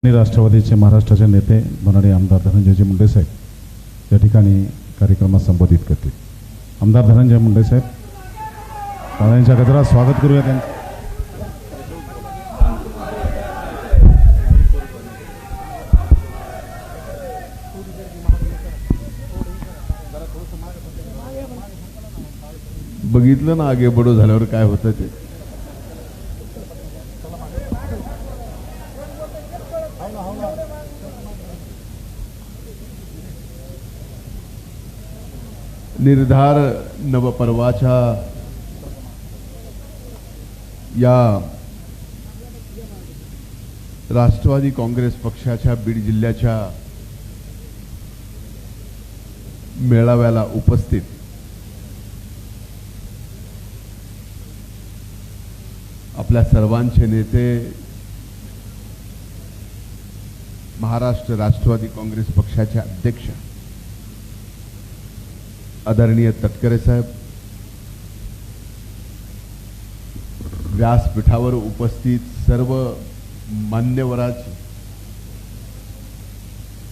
राष्ट्रवादीचे महाराष्ट्राचे नेते माननीय आमदार धनंजयजी मुंडे साहेब या ठिकाणी कार्यक्रमात संबोधित करतील. आमदार धनंजय मुंडे साहेब टाळ्यांच्या गजरात स्वागत करूया त्यांचं. बघितलं ना आगे बडो झाल्यावर काय होतं ते. निर्धार नवपर्वाच्या या राष्ट्रवादी काँग्रेस पक्षाच्या बीड जिल्ह्याच्या मेळाव्याला उपस्थित आपल्या सर्वांचे नेते महाराष्ट्र राष्ट्रवादी काँग्रेस पक्षाचे अध्यक्ष आदरणीय तटकरे साहेब, व्यासपीठावर उपस्थित सर्व मान्यवरांची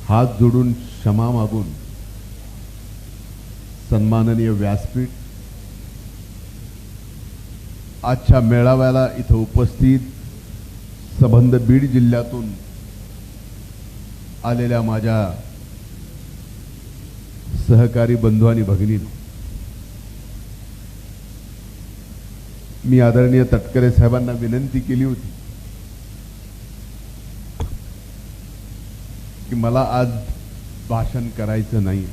हात जोडून क्षमा मागून सन्माननीय व्यासपीठ, आजच्या मेळाव्याला इथं उपस्थित संबंध बीड जिल्ह्यातून आलेल्या माझ्या सहकारी बंधू आणि भगिनींनो, मी आदरणीय तटकरे साहेबांना विनंती केली होती की मला आज भाषण करायचं नाही.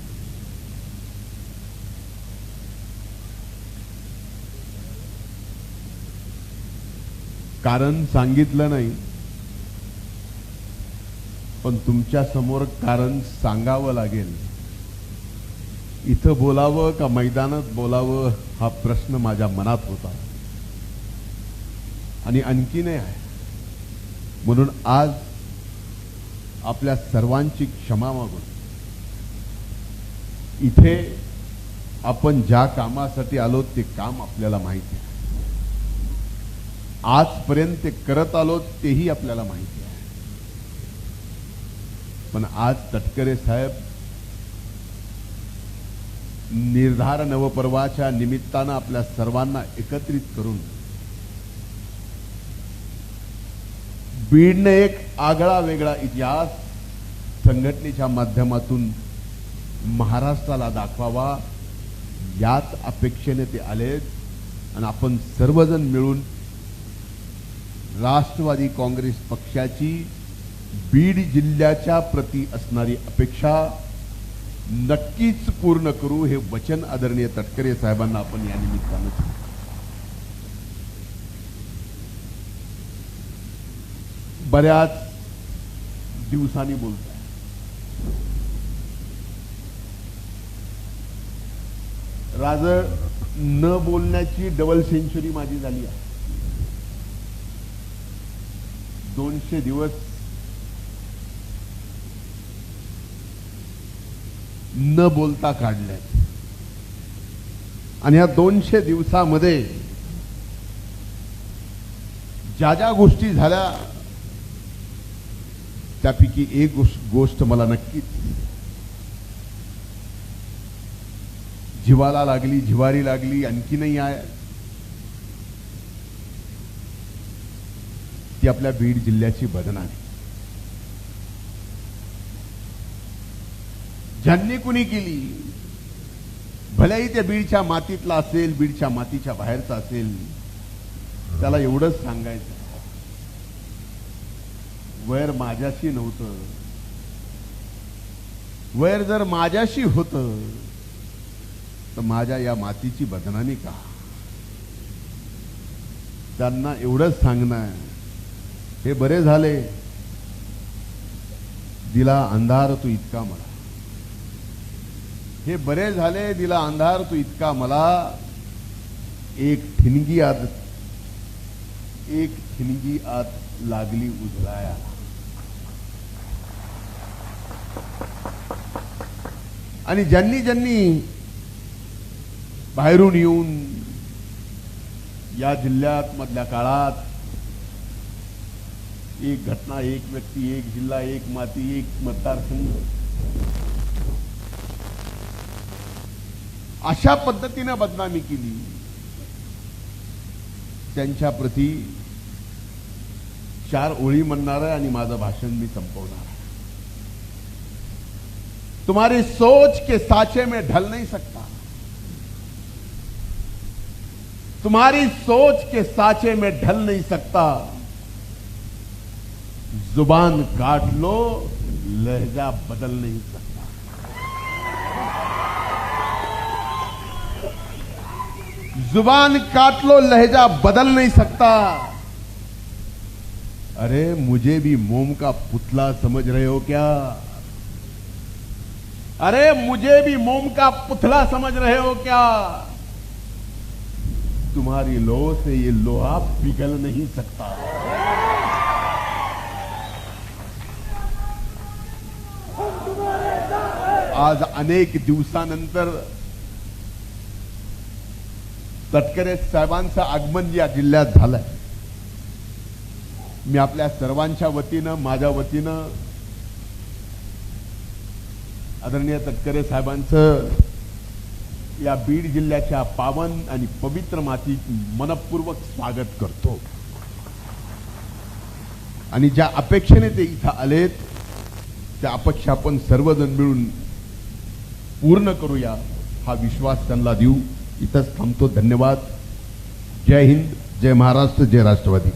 कारण सांगितलं नाही, पण तुमच्या समोर कारण सांगावं लागेल. इथं बोलावं का मैदानात बोलावं हा प्रश्न माझ्या मनात होता आणि आणखीनही आहे. म्हणून आज आपल्या सर्वांची क्षमा मागून इथे आपण ज्या कामासाठी आलो ते काम आपल्याला माहिती आहे. आजपर्यंत ते करत आलो तेही आपल्याला माहिती आहे. पण आज तटकरे साहेब निर्धार नवपर्वाच्या निमित्तानं आपल्या सर्वांना एकत्रित करून बीडने एक आगळा वेगळा इतिहास संघटनेच्या माध्यमातून महाराष्ट्राला दाखवावा याच अपेक्षेने ते आलेत. आणि आपण सर्वजण मिळून राष्ट्रवादी काँग्रेस पक्षाची बीड जिल्ह्याच्या प्रती असणारी अपेक्षा नक्कीच पूर्ण करू हे वचन आदरणीय तटकरे साहेबांना आपण या निमित्तानं दिलं. बऱ्याच दिवसांनी बोलतोय. राज न बोलण्याची डबल सेंचुरी माझी झाली आहे. 200 दिवस न बोलता काढल्यात आणि या 200 दिवसामध्ये ज्या ज्या गोष्टी झाल्या त्यापैकी एक गोष्ट मला नक्कीच जिवाला लागली, जिवारी लागली, आणखीनही आहे. ती आपल्या बीड जिल्ह्याची बदनामी. ज्यांनी कुणी केली, भलेही त्या बीडच्या मातीतला असेल, बीडच्या मातीच्या बाहेरचा असेल, त्याला एवढंच सांगायचं, वैर माझ्याशी नव्हतं. वैर जर माझ्याशी होतं तर माझ्या या मातीची बदनामी का. त्यांना एवढंच सांगणं, हे बरे झाले दिला अंधार तू इतका मला. हे बरे झाले दिला अंधार तू इतका मला. एक ठिणगी आत लागली उजळाया. आणि ज्यांनी ज्यांनी बाहेरून येऊन या जिल्ह्यात मधल्या काळात एक घटना, एक व्यक्ती, एक जिल्हा, एक माती, एक मतदारसंघ, अशा पद्धतीने बदनामी केली. त्यांच्या प्रती 4 ओळी म्हणणार आहे आणि माझं भाषण मी संपवणार आहे. तुम्हारी सोच के साचे में ढल नहीं सकता. तुम्हारी सोच के साचे में ढल नहीं सकता. जुबान काट लो, लहजा बदल नहीं सकता. जुबान काट लो, लहजा बदल नहीं सकता. अरे मुझे भी मोम का पुतला समझ रहे हो क्या? अरे मुझे भी मोम का पुतला समझ रहे हो क्या? तुम्हारी लोह से ये लोहा पिघल नहीं सकता. आज अनेक दिवसानंतर तटकरे साहेबांचं आगमन या जिल्ह्यात झालंय. मी आपल्या सर्वांच्या वतीनं, माझ्या वतीनं आदरणीय तटकरे साहेबांचं या बीड जिल्ह्याच्या पावन आणि पवित्र मातीत मनपूर्वक स्वागत करतो. आणि ज्या अपेक्षेने ते इथं आलेत, त्या अपेक्षा आपण सर्वजण मिळून पूर्ण करूया, हा विश्वास त्यांना देऊ. इथंच थांबतो. धन्यवाद. जय हिंद, जय महाराष्ट्र, जय राष्ट्रवादी.